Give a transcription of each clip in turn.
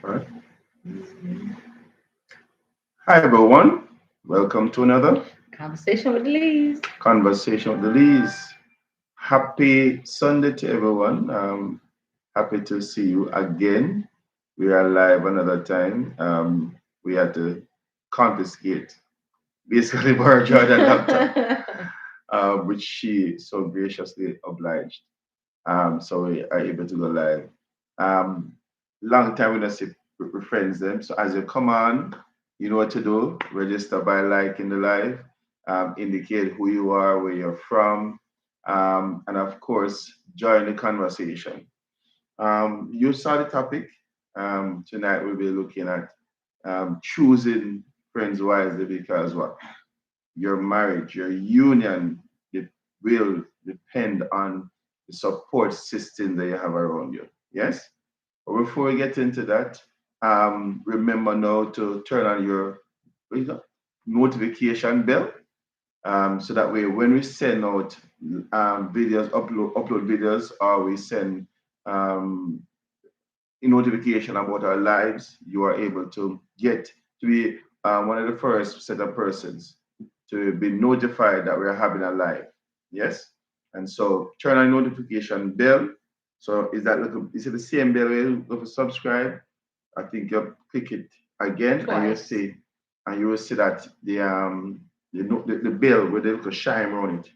Right. Hi everyone. Welcome to another Conversation with Lee's. conversation with the Lees. Happy Sunday to everyone. Happy to see you again. We are live another time. We had to confiscate basically borrow Jordan laptop, which she so graciously obliged. So we are able to go live. Um, Long time we don't see friends them. So as you come on, you know what to do. Register by liking the live, indicate who you are, where you're from, and of course, join the conversation. You saw the topic. Tonight we'll be looking at choosing friends wisely because what? Your marriage, your union, it will depend on the support system that you have around you. Yes? But before we get into that, remember now to turn on your what is that? Notification bell. So that way, when we send out videos, upload videos, or we send um, a notification about our lives, you are able to get to be one of the first set of persons to be notified that we're having a live. Yes? And so turn on notification bell. So is it the same bell where you go to subscribe? I think you click it again and Twice. you will see that the bell with the little shine on it,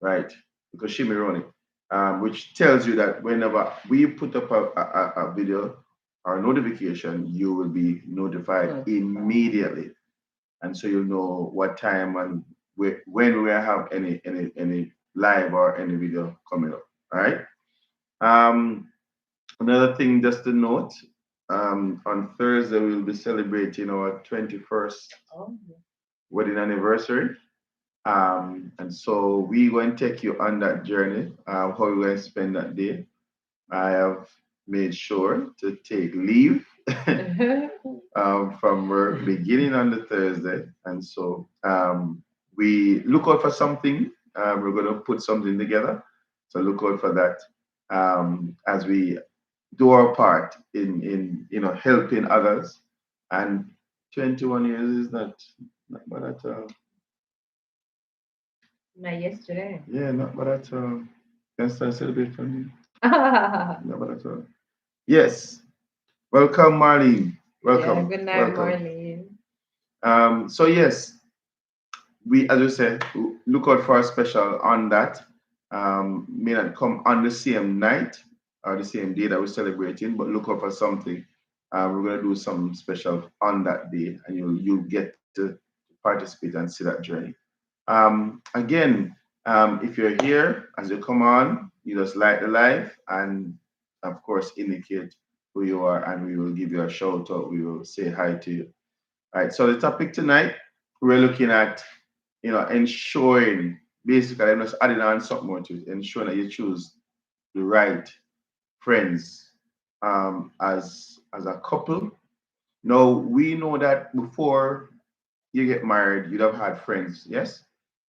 right? Because shimmy on it, which tells you that whenever we put up a video or a notification, you will be notified immediately, and so you'll know what time and when we have any live or any video coming up. All right. Um, Another thing just to note, on Thursday we'll be celebrating our 21st Oh. wedding anniversary. And so we're going to take you on that journey, how we're going to spend that day. I have made sure to take leave from work beginning on the Thursday. And so we look out for something. We're going to put something together. So look out for that as we do our part in helping others. And 21 years is not bad at all. Not yesterday. Yeah, not bad at all. Can start celebrate for me. Not bad at all. Yes. Welcome, Marlene. Yeah, Welcome. good night, Welcome. Marlene. So yes, we, as we said, look out for a special on that. May not come on the same night or the same day that we're celebrating, but look out for something. We're gonna do something special on that day, and you'll get to participate and see that journey. Again, if you're here as you come on, you just like the live and of course indicate who you are, and we will give you a shout out. We will say hi to you. All right. So the topic tonight we're looking at ensuring basically, I'm just adding on something more to it, ensuring that you choose the right friends as a couple. Now we know that before you get married, you'd have had friends, yes?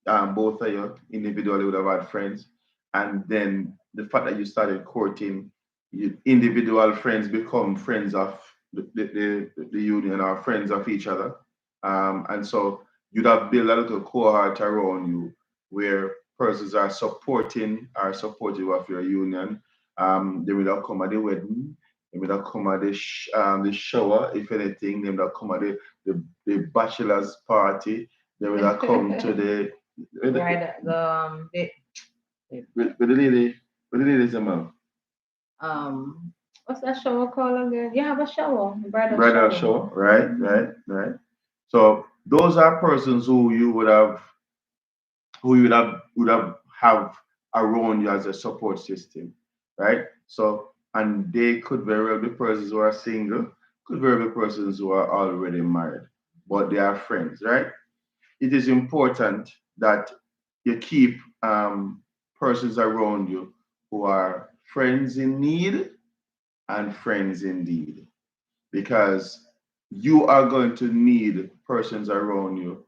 Both of you individually would have had friends. And then the fact that you started courting, individual friends become friends of the union or friends of each other. And so you'd have built a little cohort around you where persons are supportive of your union. They will have come at the wedding, they will have come at the shower, if anything, they will have come at the bachelor's party, they will have come to Right, with the lady, with the ladies, what's that shower called again? You have a shower, bridal bridal shower. show, right, right. So those are persons who you would have around you as a support system, right? So and they could very well be persons who are single, could very well be persons who are already married, but they are friends, right? It is important that you keep persons around you who are friends in need and friends indeed, because you are going to need persons around you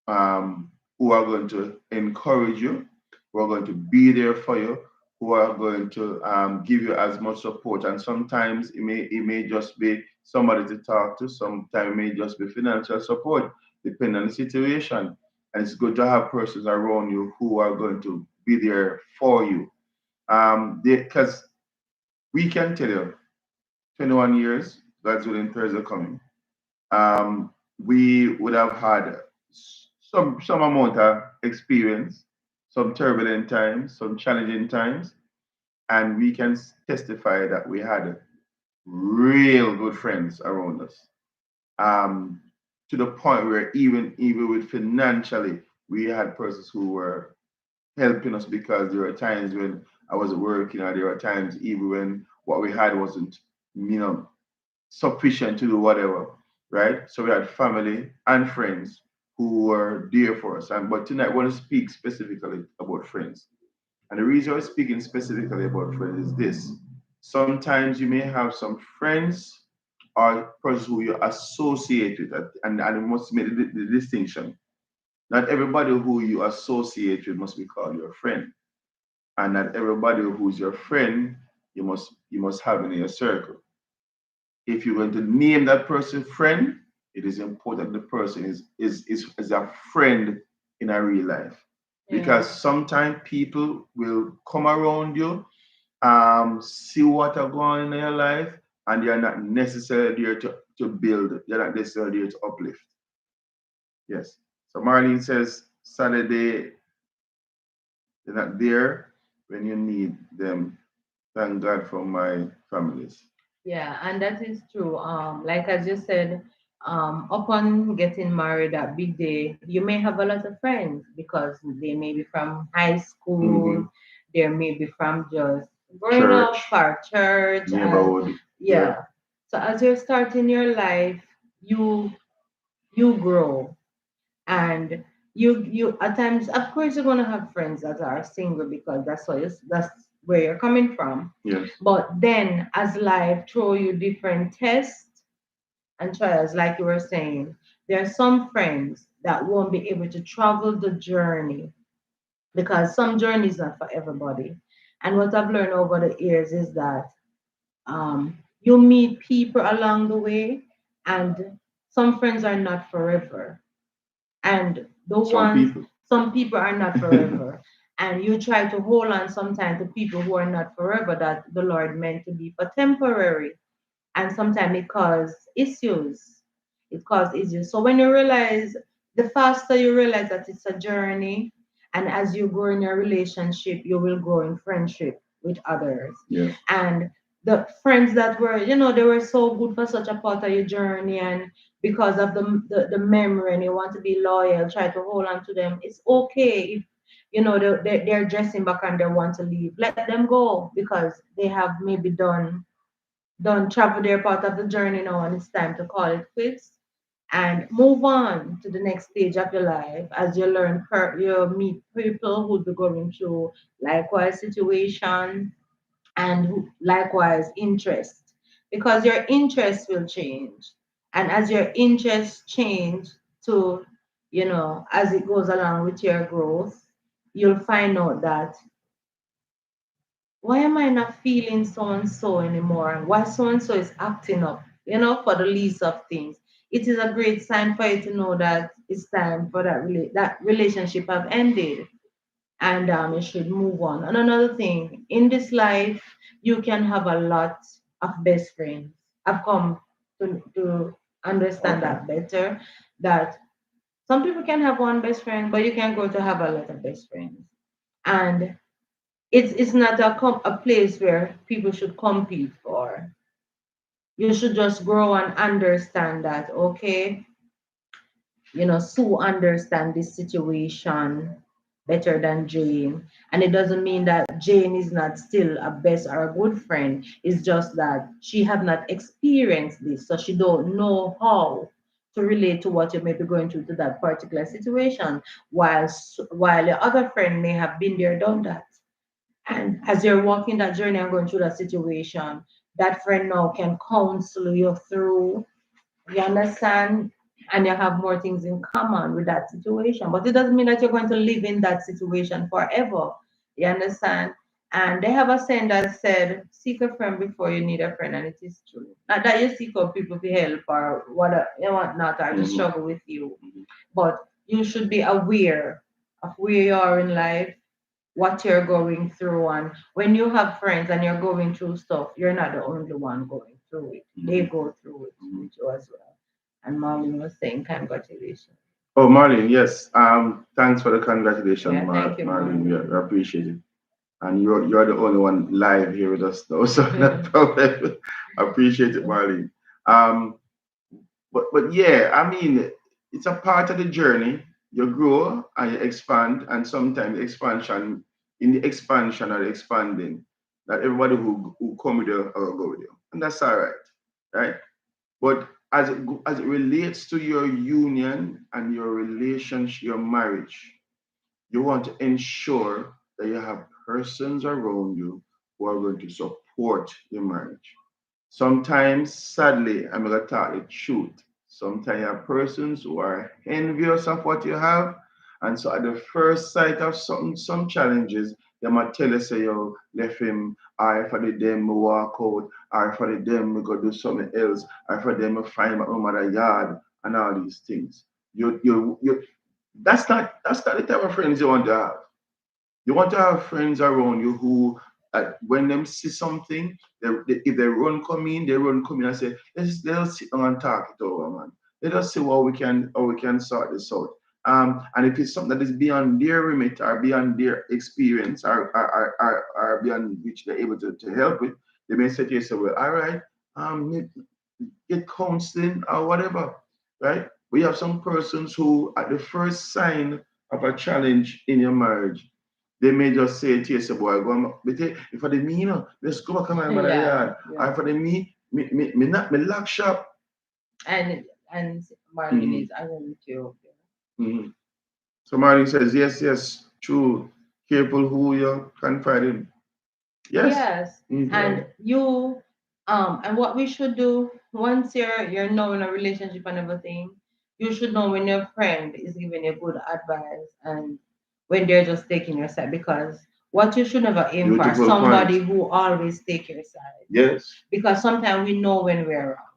who are going to encourage you, who are going to be there for you, who are going to give you as much support. And sometimes it may just be somebody to talk to. Sometimes it may just be financial support, depending on the situation. And it's good to have persons around you who are going to be there for you. Because we can tell you, 21 years, God's willing, Thursday coming. We would have had some amount of experience, some turbulent times, some challenging times, and we can testify that we had real good friends around us. Um, to the point where even with financially, we had persons who were helping us because there were times when I wasn't working, or there were times even when what we had wasn't, you know, sufficient to do whatever, right? So we had family and friends who were there for us. And but tonight I want to speak specifically about friends. And the reason I'm speaking specifically about friends is this. Sometimes you may have some friends or persons who you associate with, and we must make the distinction. Not everybody who you associate with must be called your friend. And not everybody who's your friend you must have in your circle. If you're going to name that person friend, it is important the person is a friend in a real life. Yeah. Because sometimes people will come around you, see what are going on in your life, and they are not necessarily there to build, they're not necessarily there to uplift. Yes. So Marlene says Saturday, they're not there when you need them. Thank God for my families. Yeah, and that is true. Like as you said, upon getting married that big day, you may have a lot of friends because they may be from high Mm-hmm. school, they may be from just growing up Church, or church, and neighborhood. Yeah. yeah. So as you're starting your life, you you grow, and you at times, of course, you're gonna have friends that are single because that's where you're coming from. Yes. But then as life throw you different tests and trials, like you were saying, there are some friends that won't be able to travel the journey because some journey is not for everybody. And what I've learned over the years is that you meet people along the way, and some friends are not forever, and the Some ones, people. some people are not forever, and you try to hold on sometimes to people who are not forever, that the Lord meant to be for temporary, and sometimes it cause issues. It causes issues. So when you realize, the faster you realize that it's a journey, and as you grow in your relationship, you will grow in friendship with others. Yes. And the friends that were, they were so good for such a part of your journey, and because of the memory, and you want to be loyal, try to hold on to them. It's okay if they're dressing back and they want to leave. Let them go because they have maybe done travel their part of the journey now, and it's time to call it quits and move on to the next stage of your life. As you you meet people who be going through likewise situation, and likewise interest, because your interest will change, and as your interests change to, as it goes along with your growth, you'll find out that, why am I not feeling so and so anymore? Why so and so is acting up, for the least of things? It is a great sign for you to know that it's time for that relationship have ended, and you should move on. And another thing, in this life, you can have a lot of best friends. I've come to understand Okay. that better. That some people can have one best friend, but you can go to have a lot of best friends. And it's not a place where people should compete for. You should just grow and understand that, okay, Sue understand this situation better than Jane. And it doesn't mean that Jane is not still a best or a good friend. It's just that she have not experienced this, so she don't know how to relate to what you may be going through to that particular situation. While your other friend may have been there, done that. And as you're walking that journey and going through that situation, that friend now can counsel you through. You understand? And you have more things in common with that situation. But it doesn't mean that you're going to live in that situation forever. You understand? And they have a saying that said, seek a friend before you need a friend, and it is true. Not that you seek out people to help or what you want not or to Mm-hmm. struggle with you, Mm-hmm. but you should be aware of where you are in life, what you're going through, and when you have friends and you're going through stuff, you're not the only one going through it. They Mm-hmm. go through it Mm-hmm. with you as well. And Marlene was saying congratulations. Oh, Marlene, yes. Thanks for the congratulations, Yeah, thank you, Marlene. We Marlene. appreciate it. And you're the only one live here with us though, so no problem. Appreciate it, Marlene. Um, but yeah, I mean, it's a part of the journey. You grow and you expand, and sometimes expansion in the expansion or the expanding, not everybody who come with you will go with you, and that's all right, right? But as it relates to your union and your relationship, your marriage, you want to ensure that you have persons around you who are going to support your marriage. Sometimes, sadly, I'm going to tell the truth. Sometimes you have persons who are envious of what you have. And so at the first sight of some challenges, they might tell you, say, yo, left him, or for the them me walk out, or for the them me go do something else, or for them me find my mother yard, and all these things. You that's not the type of friends you want to have. You want to have friends around you who, when them see something, if they run come in and say, let's sit down and talk it over, man. Let us see how we can sort this out. And if it's something that is beyond their remit or beyond their experience or beyond which they're able to help with, they may say to yourself, well, all right, um, get counseling or whatever, right? We have some persons who, at the first sign of a challenge in your marriage, they may just say to you, boy, go on, if I did me, let's go back to my mother Yeah, yard. Or yeah. if I did me not me lock shop. And Marlene Mm-hmm. is agreeing with you. Mm-hmm. So Marlene says, yes, yes, true. Careful who you confide in. Yes. Yes, Mm-hmm. and and what we should do once you're now in a relationship and everything, you should know when your friend is giving you good advice and when they're just taking your side. Because what you should never aim for Beautiful somebody point. who always take your side. Yes. Because sometimes we know when we're wrong.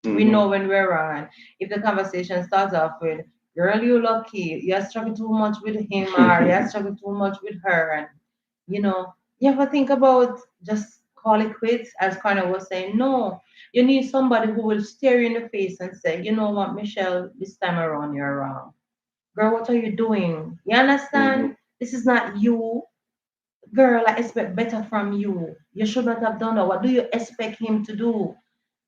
We Mm-hmm. know when we're wrong. And if the conversation starts off with, "Girl, you lucky. You're struggling too much with him, or you're struggling too much with her," and you know, you ever think about just call it quits, as Carter was saying? No, you need somebody who will stare you in the face and say, "You know what, Michelle, this time around you're wrong. Girl, what are you doing? You Mm-hmm. understand? This is not you. Girl, I expect better from you. You should not have done that. What do you expect him to do?"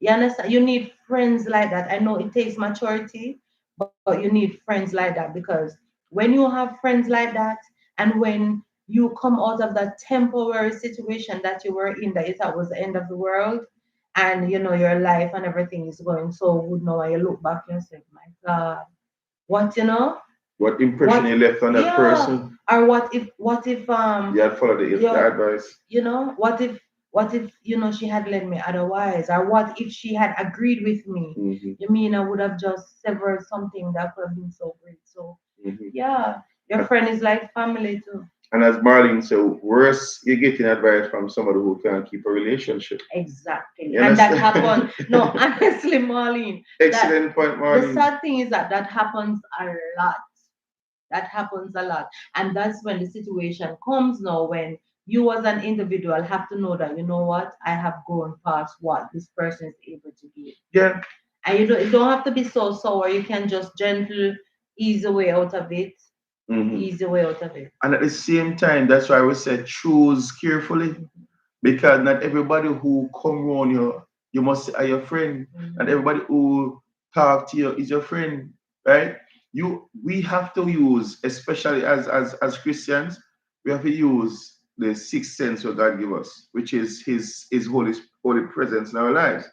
You understand? You need friends like that. I know it takes maturity, but you need friends like that because when you have friends like that, and when you come out of that temporary situation that you were in, that you thought was the end of the world, and your life and everything is going so good now, and you look back and say, "My God, what What impression what?" you left on that Yeah. person? Or what if You had followed the you advice. what if she had led me otherwise, or what if she had agreed with me? Mm-hmm. You mean I would have just severed something that could have been so great? So Mm-hmm. yeah, your friend is like family too. And as Marlene said, worse, you're getting advice from somebody who can't keep a relationship. Exactly. You And that happens. understand? No, honestly, Marlene, that Excellent point, the Marlene. sad thing is that happens a lot. That happens a lot. And that's when the situation comes now, when you as an individual have to know that, you know what, I have gone past what this person is able to give. Yeah. And you don't have to be so sour. You can just gentle ease the way out of it. Hmm. Ease the way out of it. And at the same time, that's why we say choose carefully, because not everybody who come around you, you must say are your friend. And Mhm. everybody who talk to you is your friend, right? We have to use, especially as Christians, we have to use the sixth sense that God give us, which is His holy presence in our lives,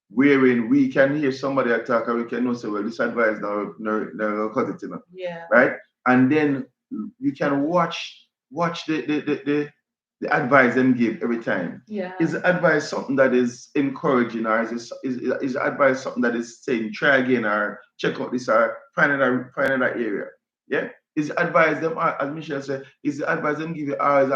wherein we can hear somebody attack and we can know, say, well, this advice now, no, cut it, Yeah. right? And then you can watch the advice them give every time. Yeah. Is the advice something that is encouraging, or is the advice something that is saying try again or check out this or find another area? Yeah. Is advise them, as Michelle said, is advise them give you always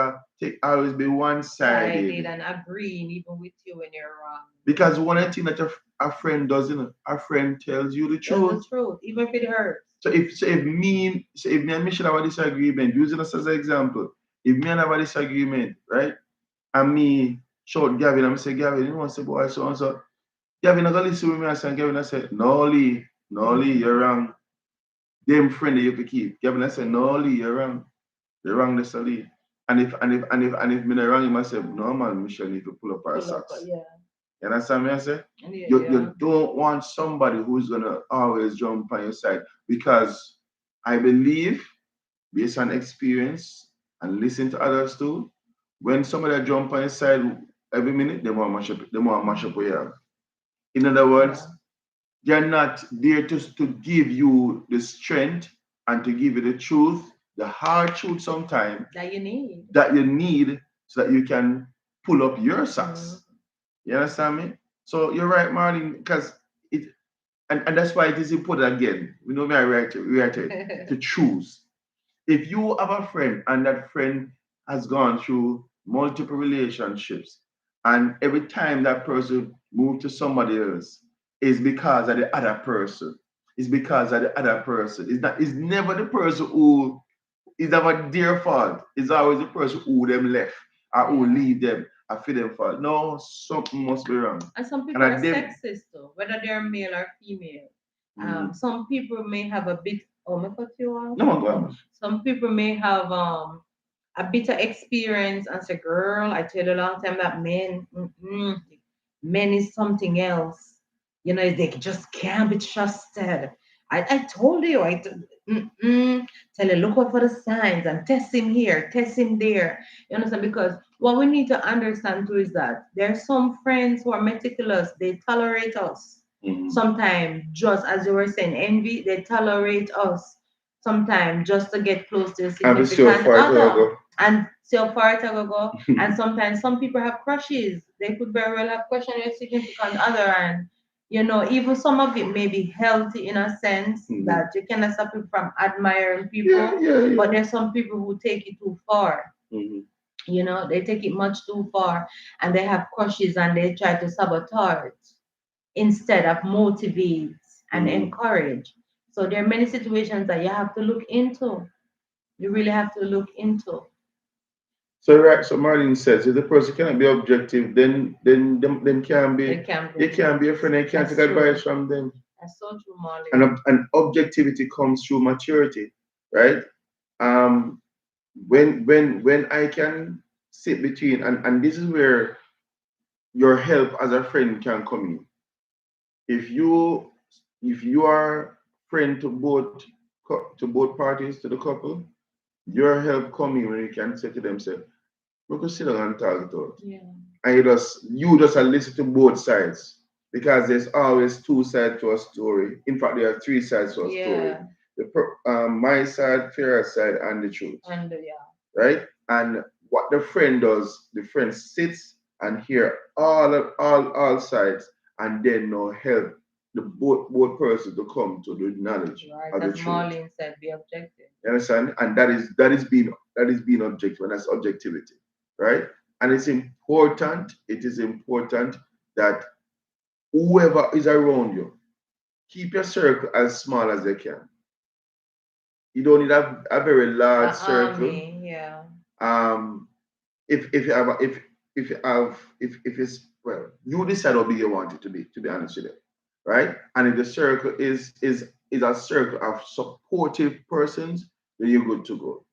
always be one Sided sided. and agreeing even with you when you're wrong. Because one of the things that a friend does, a friend tells you the That's the truth. truth, even if it hurts. So if me and Michelle have a disagreement, using us as an example, if me and have a disagreement, right? And me shout Gavin, I'm say Gavin, you want to say boy so and so. Gavin, I gonna listen with me and say Gavin, I said, no Lee, no Lee, you're wrong. Them friend that you could keep. Gavin, I said, no Lee, you're wrong. You're wrong, this Lee. And if me not wrong, him I say, no man, Michelle need to pull up our Pull up, socks. yeah. You understand me? I say Yeah, you don't want somebody who's gonna always jump on your side because I believe, based on experience and listen to others too, when somebody jump on your side every minute, they want to mash up what you have. In other words, they're not there to give you the strength and to give you the truth, the hard truth sometimes that you need so that you can pull up your socks. You understand me? So you're right, Marlene, because it and that's why it is important again. We know me I reiterate to choose. If you have a friend and that friend has gone through multiple relationships, and every time that person moved to somebody else is because of the other person. It's because of the other person. It's never the person who is never their fault. It's always the person who them left or who leave them. I feel them fault. No, something must be wrong. And some people And are at them, sexist though, whether they're male or female. mm, Some people may have a bit. Oh, me cut you off. no one going. Some people may have a bitter experience and say, "Girl, I tell you a long time that men is something else. You know, they just can't be trusted. I told you, tell you, look out for the signs and test him here, test him there. You understand? Because what we need to understand too is that there are some friends who are meticulous. They tolerate us. Sometimes, just as you were saying, envy, they tolerate us. Sometimes just to get close to a And it's so significant far to other. go. And so far to go. And sometimes some people have crushes. They could very well have crush on a significant other, and even some of it may be healthy in a sense that you cannot stop people from admiring people. Yeah. But there's some people who take it too far. Mhm. They take it much too far, and they have crushes and they try to sabotage instead of motivate and encourage. So there are many situations that you have to look into. You really have to look into. So right, so Marlene says if the person cannot be objective, then them can be They can they be. can be a friend. They can't That's take true. advice from them. That's so true, Molly. And objectivity comes through maturity, right? Um, when I can sit between and this is where your help as a friend can come in. If you are friend to both parties to the couple, your help come in when you can say to them, say, we could sit down and talk it out. Yeah. And you just listen to both sides because there's always two sides to a story. In fact, there are three sides to a story. Yeah. My side, Farah's side, and the truth, And yeah. right? And what the friend does, the friend sits and hear all sides, and then no help the both persons to come to the knowledge Right. of the As truth. Marlene said, be objective. You understand? And that is being objective, and that's objectivity, right? And it is important that whoever is around you, keep your circle as small as they can. You don't need a very large circle. Yeah. Um, if you have if you have if it's well, you decide how big you want it to be honest with you, right? And if the circle is a circle of supportive persons, then you're good to go.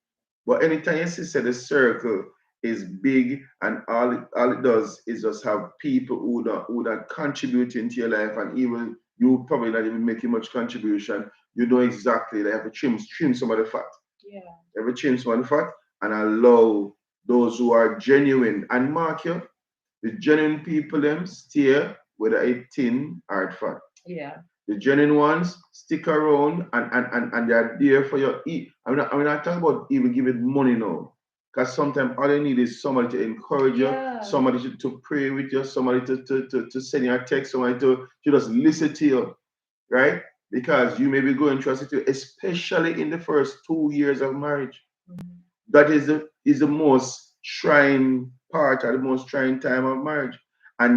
But anytime you see the circle is big and all it does is just have people who not contributing to your life, and even you probably not even making much contribution, you know exactly they have to trim some of the fat. Yeah. You have to trim some of the fat and allow those who are genuine and mark you, the genuine people them stay whether it's thin or it's fat. Yeah. The genuine ones stick around and they're there for your eat. I'm not talking about even giving money now. Because sometimes all you need is somebody to encourage you, somebody to pray with you, somebody to send you a text, somebody to just listen to you, right? because you may be going through a situation, especially in the first 2 years of marriage. Mhm. That is the most trying part or the most trying time of marriage. And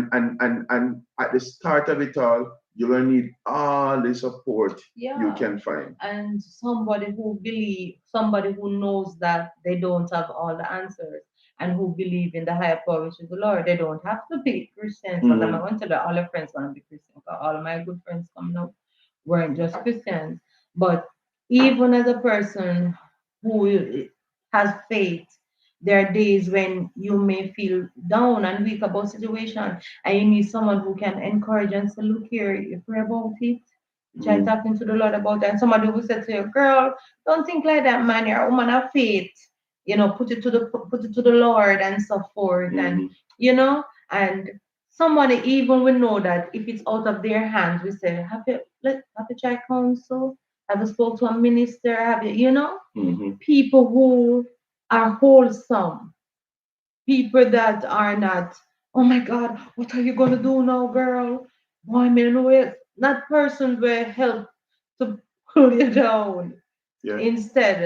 at the start of it all, you're gonna need all the support you Yeah. can find. And somebody who knows that they don't have all the answers and who believe in the higher power, which is the Lord. They don't have to be Christians. But I'm Hmm. going to tell you, all your friends want to be Christian. 'Cause all of my good friends coming up weren't just Christians. But even as a person who has faith, there are days when you may feel down and weak about situation, and you need someone who can encourage and say, "Look here, you pray about it. Try Hmm. talking to the Lord about that." And somebody who said to you, "Girl, don't think like that, man. You're a woman of faith. Put it to the Lord and so forth." And Hmm. and somebody even will know that if it's out of their hands, we say, have you tried counsel? Have you spoke to a minister? Have Hmm. people who are wholesome, people that are not, "Oh my God, what are you gonna do now, girl? Boy, man, wait." Not persons will help to pull you down. Yeah, Instead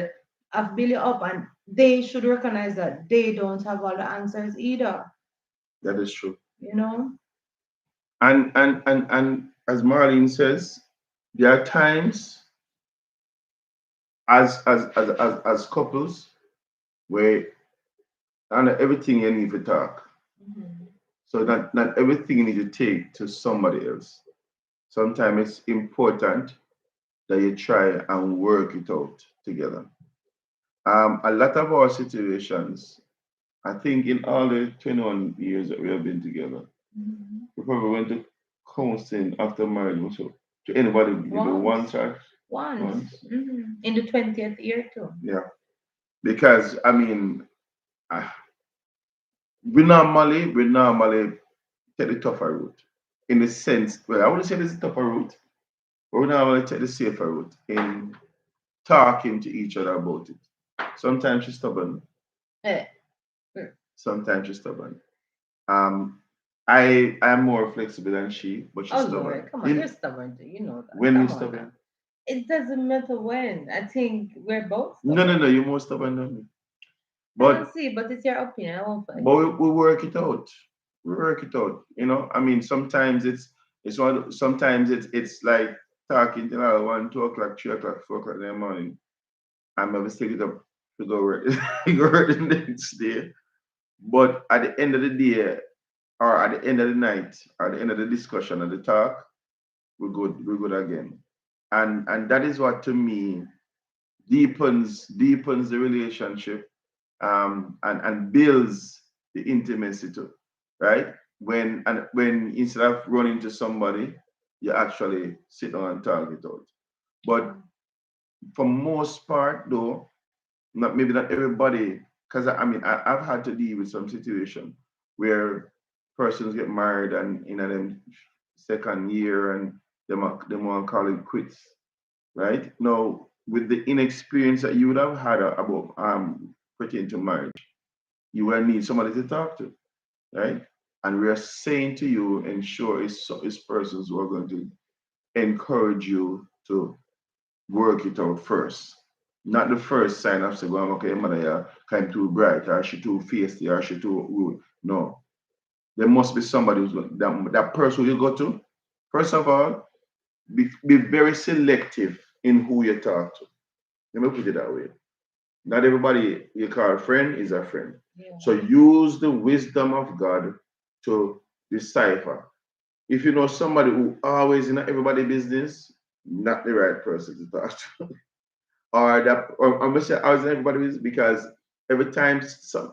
of build you up, and they should recognize that they don't have all the answers either. that is true. You know? And as Marlene says, there are times as couples where not everything you need to talk. Mhm. So not everything you need to take to somebody else. Sometimes it's important that you try and work it out together. A lot of our situations, I think in all the 21 years that we have been together, Mhm. we probably went to counseling after marriage. So to anybody, maybe once Once, or once, once. in the 20th year too. Yeah. Because I mean, uh, we normally take the tougher route. In the sense, well, I wouldn't say this is tougher route, but we normally take the safer route in talking to each other about it. Sometimes she's stubborn, Eh, mm. sometimes she's stubborn. Um, I'm more flexible than she, but she's Oh Lord, stubborn. come on, you're In stubborn too. You know that. when you Come on now. stubborn? It doesn't matter when. I think we're both No, stubborn. you're more stubborn than me. I don't But see, but it's your opinion. I won't fight but you. we work it out. We work it out. I mean, sometimes sometimes it's like talking till 1, 2 o'clock, 3 o'clock, 4 o'clock in the morning. I'm gonna stick it up to go work, go work the next day. But at the end of the day, or at the end of the night, or at the end of the discussion or the talk, we're good again. And that is what to me deepens the relationship, and builds the intimacy too, right? When instead of running to somebody, you actually sit down and talk it out. But for most part, though, maybe not everybody, because I mean I've had to deal with some situation where persons get married and in them second year and them want to call it quits, right? Now, with the inexperience that you would have had about pertaining to marriage, you will need somebody to talk to, right? And we are saying to you, ensure it's persons who are going to encourage you to work it out first. Not the first sign of saying, well, okay, mother, yeah, kind too bright, or she too feisty, or she too rude. No. There must be somebody who's going that person you go to. First of all, be very selective in who you talk to. Let me put it that way. Not everybody you call a friend is a friend. Yeah. So use the wisdom of God to decipher. If you know somebody who always in everybody business, not the right person to talk to. Or I'm gonna say always in everybody business because every time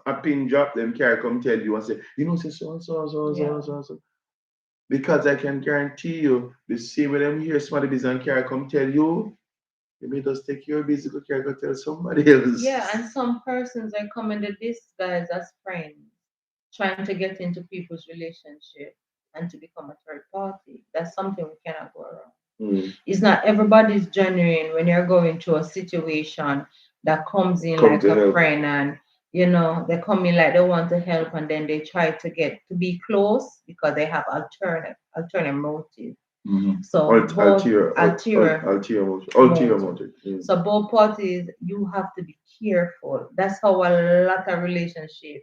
a pin drop, them carry come tell you and say, say so and so and so and so Yeah. and so and so. Because I can guarantee you, the same way them hear somebody business and carry come tell you, you may just take your business, go carry go tell somebody Yeah, else. and some persons are coming to this guys as friends, trying to get into people's relationship and to become a third party. That's something we cannot go around. Mm. It's not everybody's genuine when you're going through a situation that comes in Come like to a help. friend, and they come in like they want to help, and then they try to get to be close because they have alternate motive. Mm-hmm. So both Ulterior motive. motive. Mm. So both parties, you have to be careful. That's how a lot of relationship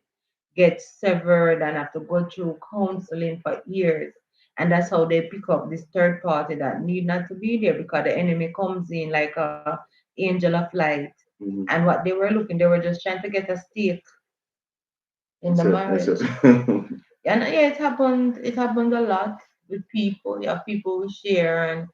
gets severed and have to go through counseling for years. And that's how they pick up this third party that need not to be there because the enemy comes in like a angel of light. Mm-hmm. And what they were looking, they were just trying to get a stake in the That's it. marriage. And yeah, it happened. It happens a lot with people. You have people who share, and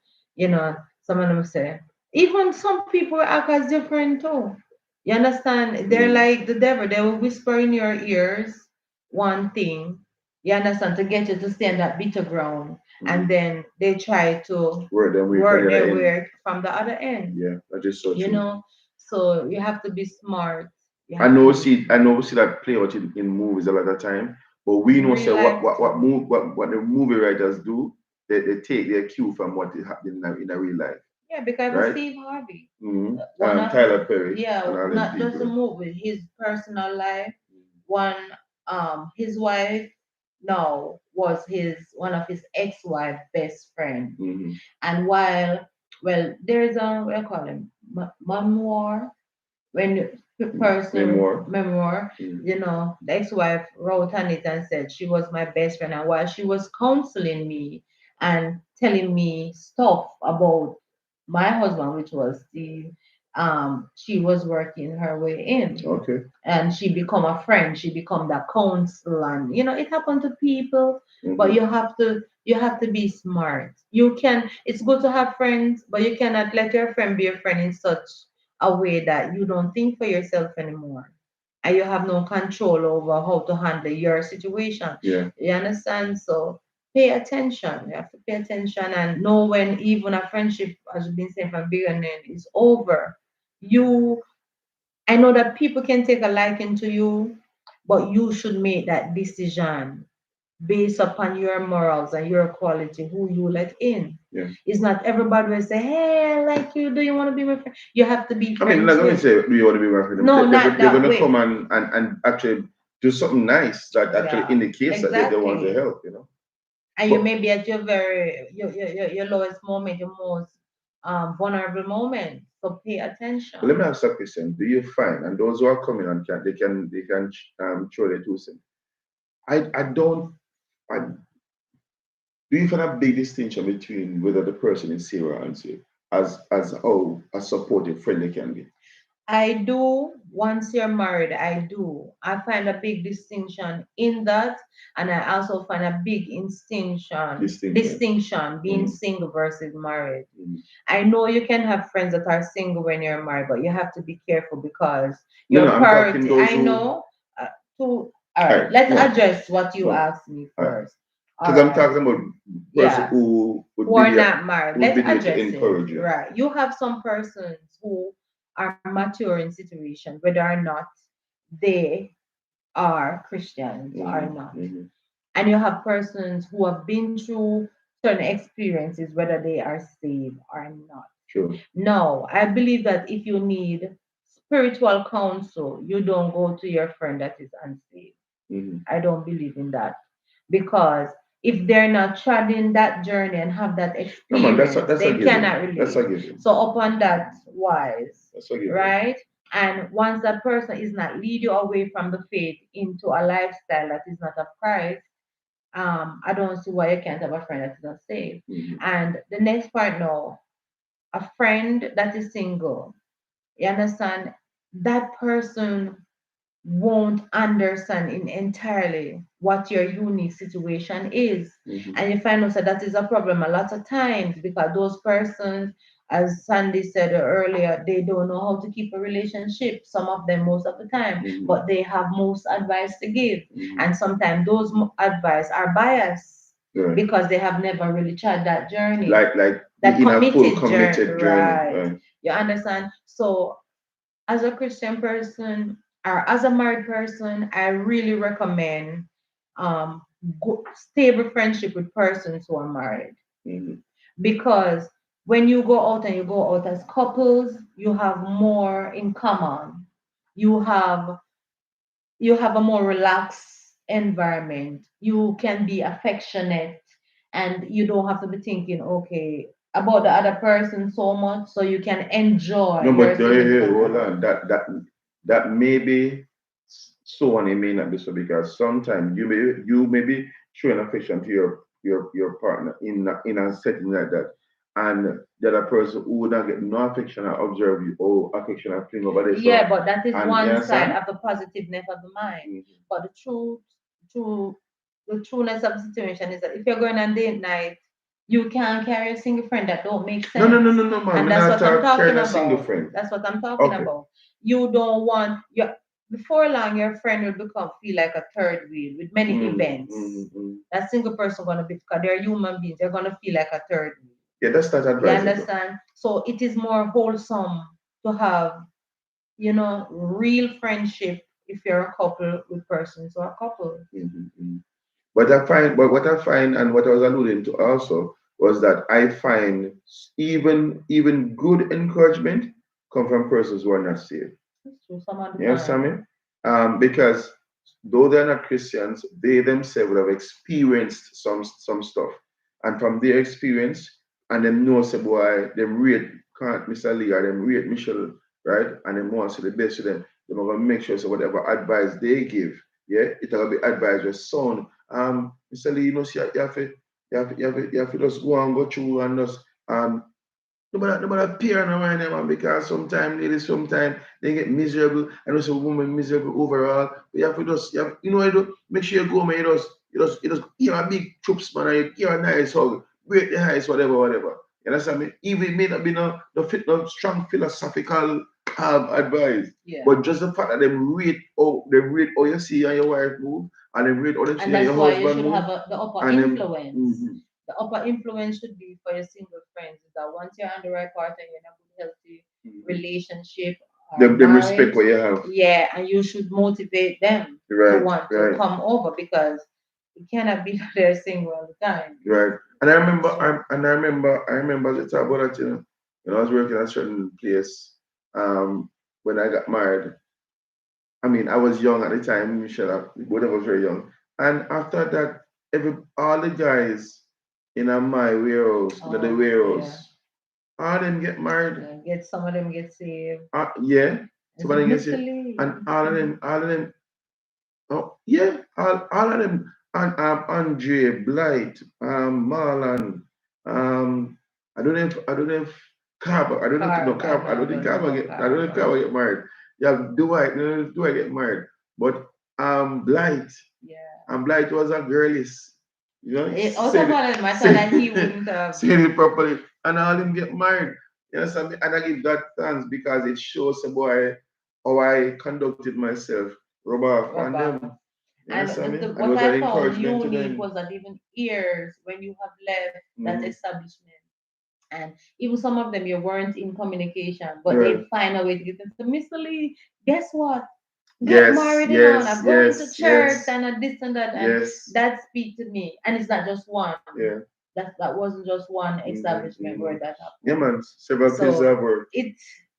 some of them say even some people act as different too. You understand? They're Mm. like the devil. They will whisper in your ears one thing. You understand to get you to stay on that bitter ground, and Mm. then they try to Word them way from work the other their end. way from the other end. Yeah, that is so You true. know, so you have to be smart. You have to be I know see that play out in movies a lot of time, but we in know say real life too. what the movie writers do, they take their cue from what is happening in a real life, Yeah, because right? Steve Harvey, Mm-hmm. one of Tyler Perry and yeah, all them not just a people. movie, his personal life. One, his wife now was his one of his ex-wife best friend, Mm-hmm. and while well, there's a what do you call him memoir when the person Memoir. memoir, Mm-hmm. the ex-wife wrote on it and said she was my best friend, and while she was counseling me and telling me stuff about my husband, which was Steve, she was working her way in. Okay. And she become a friend, she become that counsel, and it happened to people. But Mm-hmm. you have to be smart. You can It's good to have friends, but you cannot let your friend be a friend in such a way that you don't think for yourself anymore, and you have no control over how to handle your situation. Yeah. You understand? So pay attention. You have to pay attention and know when even a friendship, as you've been saying from beginning, is over. You I know that people can take a liking to you, but you should make that decision based upon your morals and your quality, who you let in. Yeah. It's not everybody will say, "Hey, I like you. Do you want to be my friend?" You have to be I mean, like friends when you with. say, do you want to be my friend? No, not They're that going to come way. and actually do something nice that actually Yeah, indicates that they want to exactly. help. And you But may be at your lowest moment, your most vulnerable moment. So pay But let me attention. ask a question. Do you find, and those who are coming and they can show their 2 cents. I don't. I, do you find a big distinction between whether the person is saved or unsaved, as how a supportive friend they can be? I do, once you're married, I do. I find a big distinction in that, and I also find a big Distinction. distinction being Mm, single versus married. mm. I know you can have friends that are single when you're married, but you have to be careful because No, your no, I'm talking priority. those I who. know. All All right, right, let's go on, address what go you on. asked me All right, first. All because I'm right. talking about person Yeah, who would who be are there, not married. would Let's be there to address it. encourage you. Right. You have some persons who are mature in situation, whether or not they are Christians or Hmm. not. Hmm. And you have persons who have been through certain experiences, whether they are saved or not. Sure. No, I believe that if you need spiritual counsel, you don't go to your friend that is unsaved. Hmm. I don't believe in that because if they're not treading that journey and have that No man, experience, that's a they given. cannot That's relate. a given. So upon that wise, That's a given. right? And once that person is not lead you away from the faith into a lifestyle that is not of Christ, I don't see why you can't have a friend that is not saved. Hmm. And the next part now, a friend that is single, you understand, that person won't understand in entirely what your unique situation is. Hmm. And you find out that that is a problem a lot of times because those persons, as Sandy said earlier, they don't know how to keep a relationship, some of them most of the time, Hmm. but they have most advice to give. Hmm. And sometimes those advice are biased Right. because they have never really tried that journey, Like that in a full committed journey, committed journey. right? Right. You understand? So as a Christian person or as a married person, I really recommend um, stable friendship with persons who are married Hmm. because when you go out and you go out as couples, you have more in common. You have you have a more relaxed environment. You can be affectionate and you don't have to be thinking, okay, about the other person so much, so you can enjoy No, your but significant hold other. on. That may be so, and it may not be so, because sometimes you may be showing affection to your partner in a setting like that, and the other person who would not get no affection or observe you or affection or fling over there. Yeah, So, but that is and you one side understand? of the positiveness of the mind. Mhm. But true, the trueness of the situation is that if you're going on date night, you can't carry a single friend. That don't make No, no, no, sense. no, no, man. And Me that's not what I'm talk carrying talking a single about. friend. That's what I'm talking Okay. about. You don't want your before long your friend will become feel like a third wheel with many events. Mm. That single person gonna be because they're human beings, they're gonna feel like a third wheel. Yeah, that's not You advisable. understand? So it is more wholesome to have, real friendship if you're a couple with persons who are couples. Mm. But what I find, and what I was alluding to also, was that I find even good encouragement come from persons who are not saved. That's true, some of the You understand me? time. Because though they're not Christians, they themselves would have experienced some stuff, and from their experience, and them know say boy, them rate can't Mr. Lee or them rate Michelle, right? And them want to see the best of them. They're gonna make sure so whatever advice they give, yeah, it's gonna be advice with sound. Mr. Lee, see, you have to just go and go through and just nobody peer around them, man, because sometimes ladies sometimes they get miserable and also women miserable overall. But you have to just you do make sure you go, man, you just give a big troops, man, and you give a nice hug, break the ice, whatever. You understand me? Even it may not be no strong philosophical advice. Yeah. But just the fact that they rate how you see and your wife move, and they rate how they see And and that's your why you husband should move, have the upper and them influence. The upper influence should be for your single friends is that once you're on the right partner, you're in a good, healthy mhm. relationship or Them respect marriage, what you have. yeah, and you should motivate them to Right, want to right. come over because you cannot be there single all the time. Right. And I remember, So, I remember the time about that, when I was working at a certain place, when I got married. I mean, I was young at the time, Michelle, both of us were young. And after that, all the guys in my warehouse, the oh, yeah. warehouse, all them get married. Get some of them get saved. Yeah, Is it somebody gets Mr. it. Lee? And all of them, oh, yeah, all of them, and Andre, Blight, Marlon, I don't know if Carver, Carver, I don't think no, no, I don't think Carver Carver. get married. Yeah, do I get married? But Blight, Yeah. and Blight was a girlies, Out of said all it, of them, I thought said that he wouldn't have. said it properly, and all them get married. You understand me? And I give God thanks because it shows a boy how I conducted myself, rub off on Rub off. them. You And understand me? And it what was an I found encouragement to unique them. was that even years when you have left that Hmm. establishment, and even some of them you weren't in communication, but Right. they'd find a way to get them. So, Mr. Lee, guess what? Get Yes, married, yes, I'm going to yes, church yes, and this and that, and yes. that speak to me. And it's not just one. Yeah. That wasn't just one establishment where Hmm. that Yeah, happened. man. Several places So I've worked.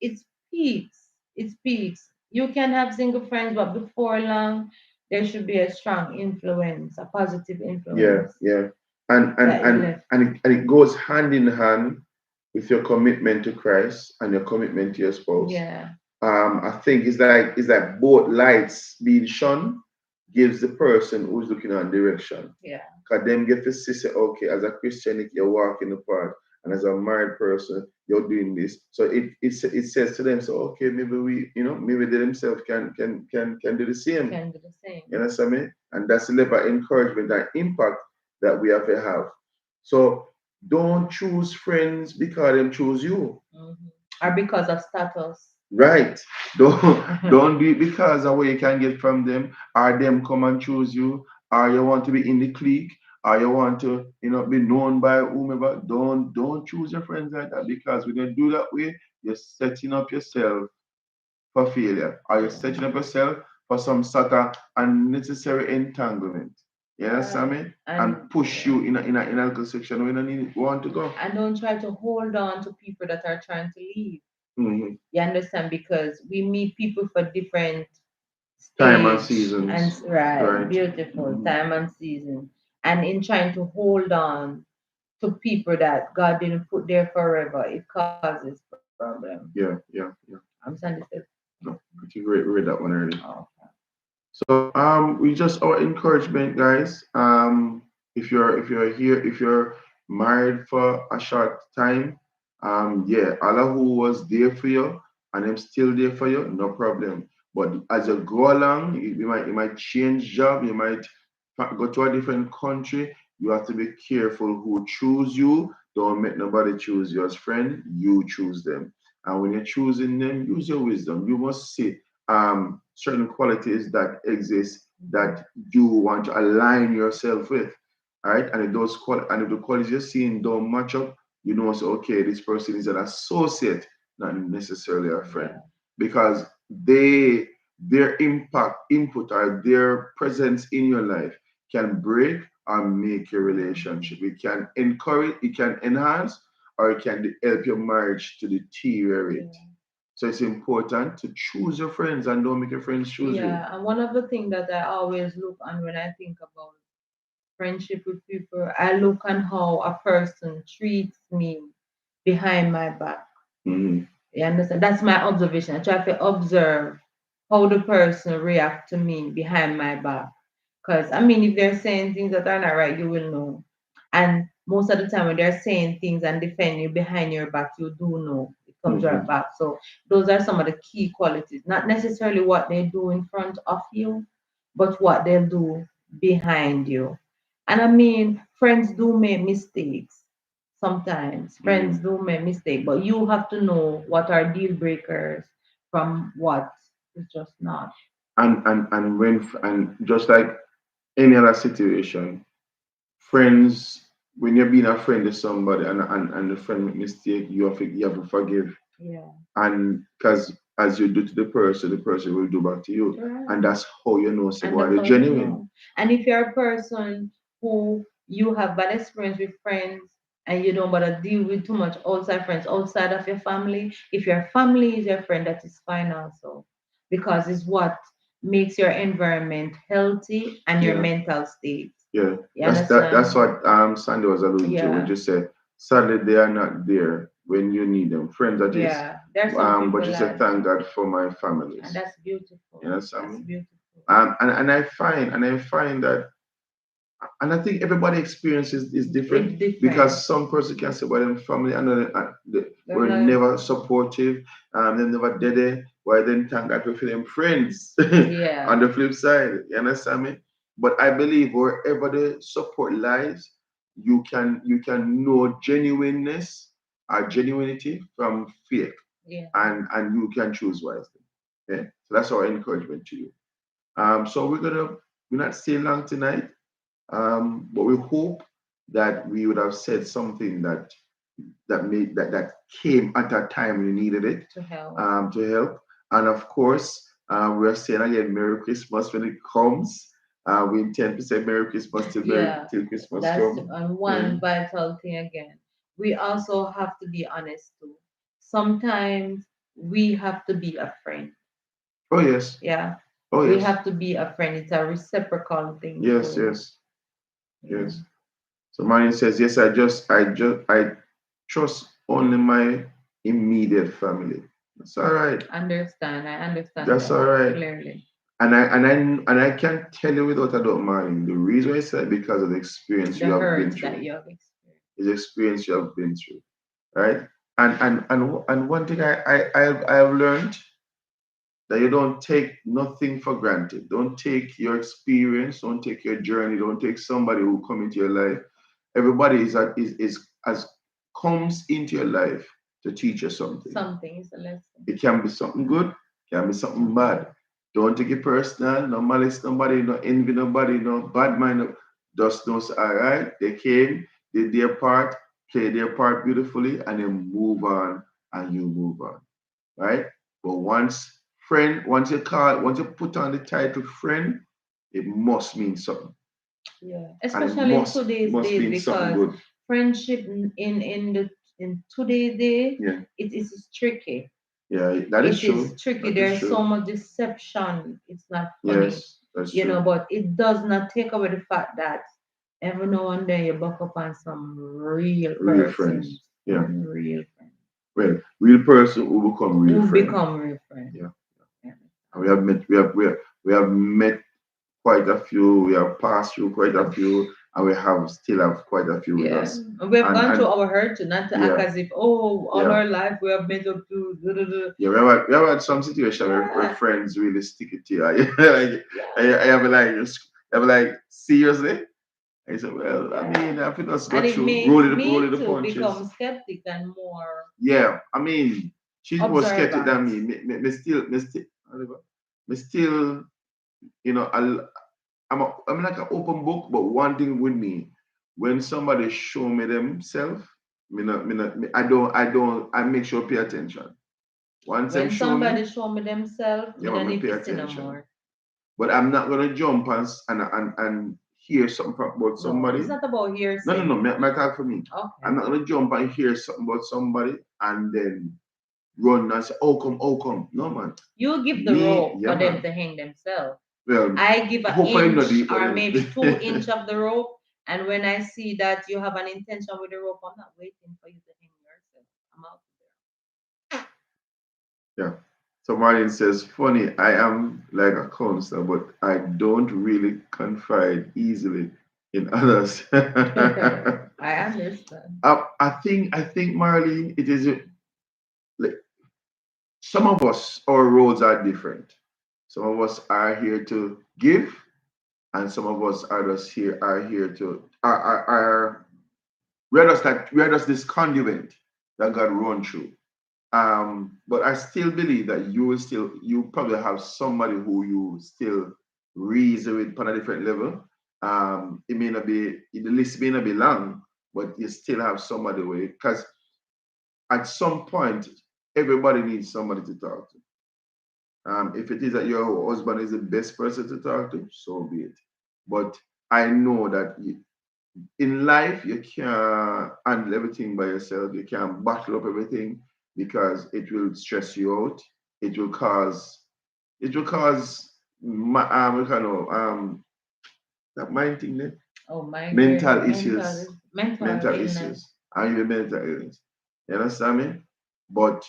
it speaks. It speaks. You can have single friends, but before long, there should be a strong influence, a positive Yeah, influence yeah. And and that you and left. and it, and it goes hand in hand with your commitment to Christ and your commitment to your spouse. Yeah, I think it's like both lights being shone gives the person who's looking on direction. yeah. Because them get to see, say, okay, as a Christian, if you're walking the path, and as a married person, you're doing this. So it says to them, so okay, maybe maybe they themselves can do the same. Can do the You same. understand me? And that's the level of encouragement and impact that we have to have. So don't choose friends because them choose you. Mhm. Or because of status. Right. Don't do it because of what you can get from them, or them come and choose you, or you want to be in the clique, or you want to, be known by whomever. Don't choose your friends like that, because when you do that way, you're setting up yourself for failure, or you're setting Mhm. up yourself for some sort of unnecessary entanglement. You understand Right. me? And And push yeah. you in a good section where you don't want to go. And don't try to hold on to people that are trying to leave. Hmm. You understand? Because we meet people for different Time and stage and seasons. right, Right. beautiful Hmm. time and season. And in trying to hold on to people that God didn't put there forever, it causes problem. Yeah, yeah, yeah. I'm saying this. No, I think we read that one already. Oh, So we just our encouragement, guys. If you're here, if you're married for a short time, yeah, Allah who was there for you and I'm still there for you, no problem. But as you go along, you might change job, you might go to a different country. You have to be careful who choose you. Don't make nobody choose you as friend. You choose them. And when you're choosing them, use your wisdom. You must see certain qualities that exist that you want to align yourself with. All right. And and if the qualities you're seeing don't match up, you know, so okay, this person is an associate, not necessarily a friend. yeah. Because their input, or their presence in your life can break or make your relationship. It can encourage, it can enhance, or it can help your marriage to deteriorate. Yeah. So it's important to choose your friends and don't make your friends choose you. Yeah, and one of the things that I always look on when I think about friendship with people, I look on how a person treats me behind my back. Mhm. You understand? That's my observation. I try to observe how the person react to me behind my back. Because I mean, if they're saying things that are not right, you will know. And most of the time, when they're saying things and defending you behind your back, you do know it comes right Mhm. back. So those are some of the key qualities. Not necessarily what they do in front of you, but what they'll do behind you. And I mean, friends do make mistakes sometimes. Friends Mhm. do make mistakes, but you have to know what are deal breakers from what is just not. And just like any other situation, friends, when you're being a friend to somebody and the friend make mistake, you have to forgive. Yeah. And because as you do to the person will do back to you. Right. And that's how you know say And boy that's they're how you genuine. know. And if you're a person who you have bad experience with friends and you don't bother deal with too much outside friends outside of your family, if your family is your friend, that is fine also. Because it's what makes your environment healthy and your Yeah. mental state. Yeah, You that's understand? what Sandy was alluding to when Yeah. you said sadly they are not there when you need them. Friends that is. Yeah. There are some But people you said like thank that. God for my And families. that's You beautiful. know what I That's mean? beautiful. And I find that, and I think everybody experiences is different It's different. because some person can say, well, them family and they They're were not, never supportive, they never did it. Why then thank God for them friends on yeah. the flip side. You understand me? But I believe wherever the support lies, you can know genuineness or genuinity from fake, Yeah. and you can choose wisely. Okay? So that's our encouragement to you. So we're not staying long tonight. But we hope that we would have said something that came at a time when you needed it, To help. to help. And of course, we're saying again, Merry Christmas when it comes. We intend to say Merry Christmas Yeah, till Christmas that's come. one Yeah. vital thing again. We also have to be honest too. Sometimes we have to be a friend. Oh yes. Yeah, Oh we yes. have to be a friend. It's a reciprocal thing Yes. too. Yes. Yeah. Yes. So mine says, yes, I trust only my immediate family. That's all right. I understand That's that all right. clearly. And I can tell you without a doubt, man, the reason I said because of the experience The you have been hurt that through, you have experienced. is the experience you have been through, right? And one thing I have learned that you don't take nothing for granted. Don't take your experience, don't take your journey, don't take somebody who come into your life. Everybody is as comes into your life to teach you something. Something is a lesson. It can be something good, can be something Something bad. bad. Don't take it personal, no malice nobody, no envy nobody, no bad mind. Just know, say, all right, they came, did their part, played their part beautifully, and then move on, and you move on, right? But once you put on the title friend, it must mean something. Yeah, And it especially in must today's must days mean something because good. friendship in today's day Yeah. it is tricky. Yeah, that is It is true. tricky. That is There's so true. much deception. It's not funny, Yes, that's true. but it does not take away the fact that every now and then you buck up on some real Real friends. persons, Yeah. real friends Well, real person who become real who friend. become real friends. Yeah. Yeah. And we have met quite a few. We have passed through quite a few, and we have still have quite a few with Yeah, us. we've gone through And our hurt too, not to act yeah, as if, oh, all yeah, our life we have made up to. Duh, duh, duh. yeah. We have had some situation where Yeah, friends really stick it to you. like, yeah, I have like, seriously. I said, well, I yeah. mean, I think us And got it through, makes rolling me the to punches. become skeptic and more Yeah, I mean, she's more skeptic than observant. me. Me still, I'm like an open book. But one thing with me, when somebody show me themselves, I make sure pay attention. Once them When show me, somebody show me themselves, yeah, me don't man, me need pay to see no attention. more. But I'm not gonna jump and hear something about No, it's somebody. not about No, no, no. hearsay. My talk for me. I'm Okay. not gonna jump and hear something about somebody and then run and say, oh come. No, man. You give the Me, rope yeah, for them man. to hang themselves. Well, I give an hopefully not inch deep, but or then, maybe 2 inch of the rope. And when I see that you have an intention with the rope, I'm not waiting for you to hang yourself. I'm out yeah. So Martin says, funny, I am like a counselor, but I don't really confide easily in others. there. I understand. I think, Marlene, it is like some of us, our roads are different. Some of us are here to give, and some of us are here to we're just this conduit that God run through. But I still believe that you probably have somebody who you still reason with on a different level. It may not be the list may not be long, but you still have somebody with because at some point everybody needs somebody to talk to. If it is that your husband is the best person to talk to, so be it. But I know that in life you can't handle everything by yourself. You can't bottle up everything because it will stress you out. It will cause we kind of that mind thing there. Oh, migraine, Mental issues. mental Mental illness. issues. And even mental illness. You understand me? But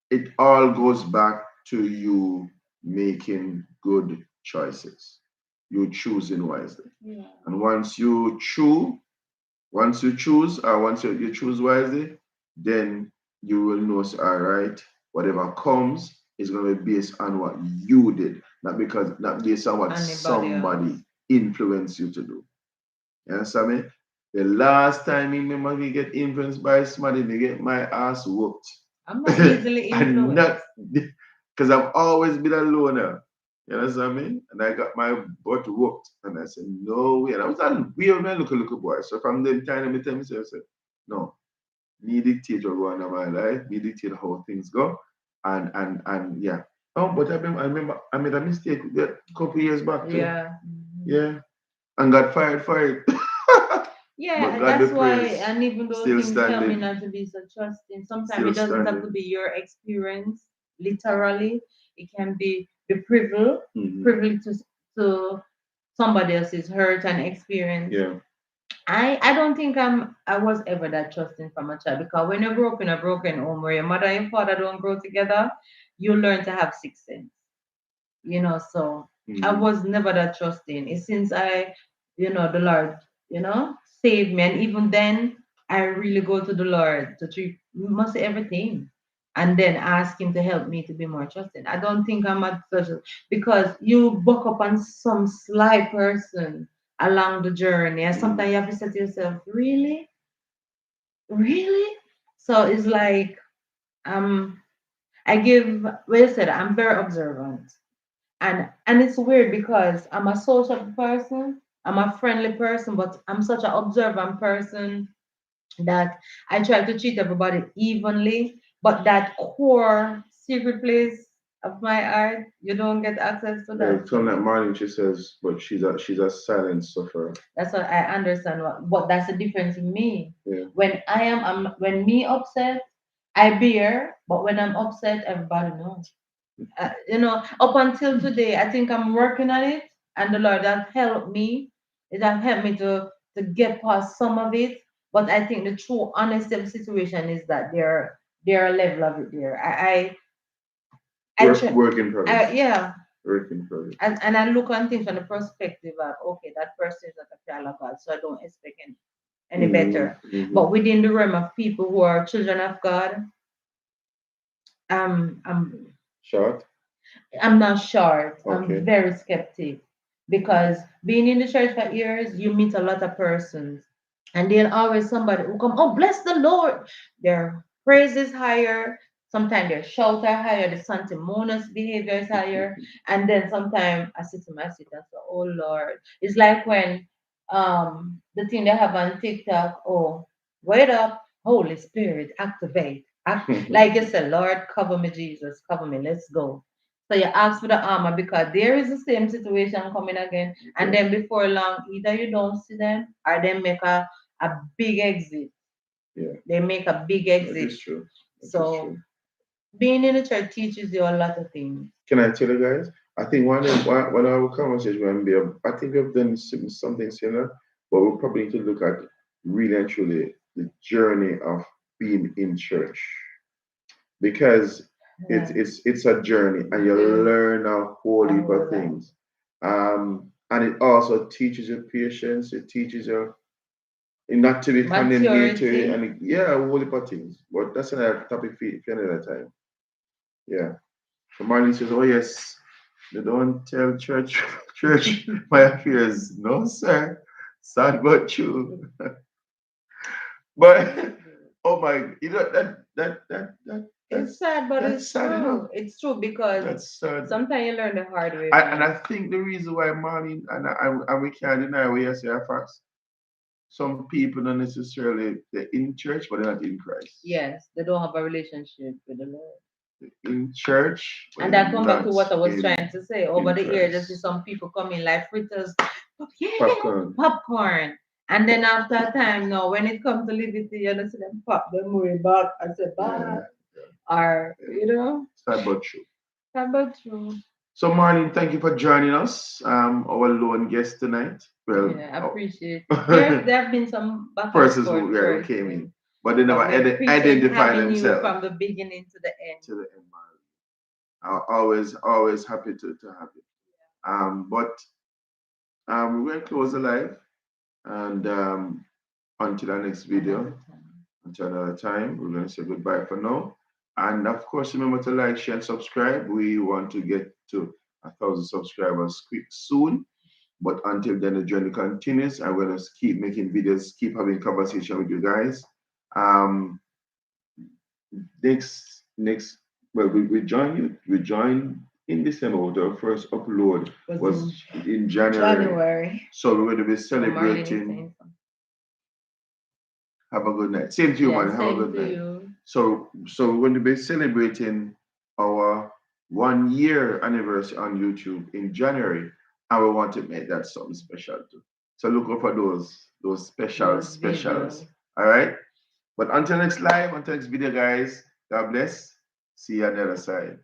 it all goes back to you making good choices. You choosing wisely. Yeah. And once you choose wisely, then you will know, say, all right, whatever comes is going to be based on what you did, not based on what Anybody else? somebody influenced you to do. You understand me? The last time me remember me get influenced by somebody, me get my ass whooped. I'm not easily And influenced. not because I've always been a loner. You understand me? And I got my butt whooped. And I said, no way. And I was a weird man, look boy. So from them time, I tell myself, I said, no, me dictate what going on in my life, me dictate how things go. And yeah. Oh, but I remember I made a mistake a couple years back too. Yeah. Mhm. Yeah. And got fired for it. Yeah, But and God be that's why, praised. and even though Still things help me standing. not to be so trusting, sometimes Still it doesn't have to standing. be your experience, literally. It can be the privilege, Hmm. privilege to somebody else's hurt and experience. Yeah. I don't think I was ever that trusting from a child because when you grow up in a broken home where your mother and your father don't grow together, you learn to have sixth sense, so I Hmm. was never that trusting. It's since the Lord, saved me. And even then, I really go to the Lord to treat must say everything. And then ask him to help me to be more trusting. I don't think I'm a such because you buck up on some sly person along the journey. And Hmm. sometimes you have to say to yourself, really? Really? So it's like um well you said I'm very observant. And it's weird because I'm a social person, I'm a friendly person, but I'm such an observant person that I try to treat everybody evenly. But that core secret place of my heart, you don't get access to Yeah, that. from So that morning she says, but she's a silent sufferer. that's what I understand. What that's the difference in me. Yeah. When me upset, I bear, but when I'm upset, everybody knows. Up until today, I think I'm working on it, and the Lord has helped me. It has helped me to to get past some of it. But I think the true honesty of the situation is that there are level of it there. I try, Work in progress. yeah, Work in progress. and I look on things from the perspective of, okay, that person is not a child of God, so I don't expect any better. But within the realm of people who are children of God, I'm Short. I'm not short. Okay. I'm very skeptic because being in the church for years, you meet a lot of persons, and then always somebody who come, oh bless the Lord. Their praise is higher. Sometimes their shout are higher. The sanctimonious behavior is higher, and then sometimes I sit to my seat and say, oh Lord, it's like when the thing they have on TikTok. Oh, wait up, Holy Spirit, activate. Like I said, Lord, cover me, Jesus, cover me. Let's go. So you ask for the armor because there is the same situation coming again. And then before long, either you don't see them or they make a big exit. Yeah. They make a big That exit. is true. That is So true. being in the church teaches you a lot of things. Can I tell you guys? I think one of our conversation when we have, I think we've done something similar, but we probably need to look at really and truly the journey of being in church because Yeah. it's a journey and you learn a whole heap of things. And it also teaches you patience. It teaches you not to be condemnatory Maturity. and yeah, a whole heap of things. But that's another topic for another time. Yeah. So Marley says, "Oh yes, they don't tell church my affairs." No, sir. Sad but true. But oh my, you know It's sad, but that's it's sad enough. true. It's true because That's sad. sometimes you learn the hard way, And man. I think the reason why Marley and we can't deny what you say are facts. Some people don't necessarily they're in church, but they're not in Christ. Yes, they don't have a relationship with the Lord. In church, but And they're that come back to not what I was in trying to say. Over in the years, I see Christ. some people come in like fritters, yeah, Popcorn. popcorn. And then after a time, now when it comes to liberty, you know, see them pop them way back. I said, Yeah, bye. Or, yeah. you know, Sad but true. how about you? So, Marlene, thank you for joining us. Our lone guest tonight. Well, Yeah, I appreciate. There have been some back and persons forth who came in, person, but they never but we appreciate identify having you themselves from the beginning to the end. to the end, Marlene. Always happy to have you. But we're going to close the live and until our next video. Another time. Until another time, we're going to say goodbye for now. And of course, remember to like, share, and subscribe. We want to get to 1,000 subscribers quick soon. But until then, the journey continues. I'm going to keep making videos, keep having conversation with you guys. Um, next, well, we join you. We join in December. Our first upload was in January. January. So we're going to be So Marlene is celebrating. saying something. Have a good night. Same to you, Yeah, man. Have a same good to night. you. So we're going to be celebrating our 1 year anniversary on YouTube in January, and we want to make that something special too. So look out for those Those specials. videos. All right. But until next live, until next video, guys. God bless. See you on the other side.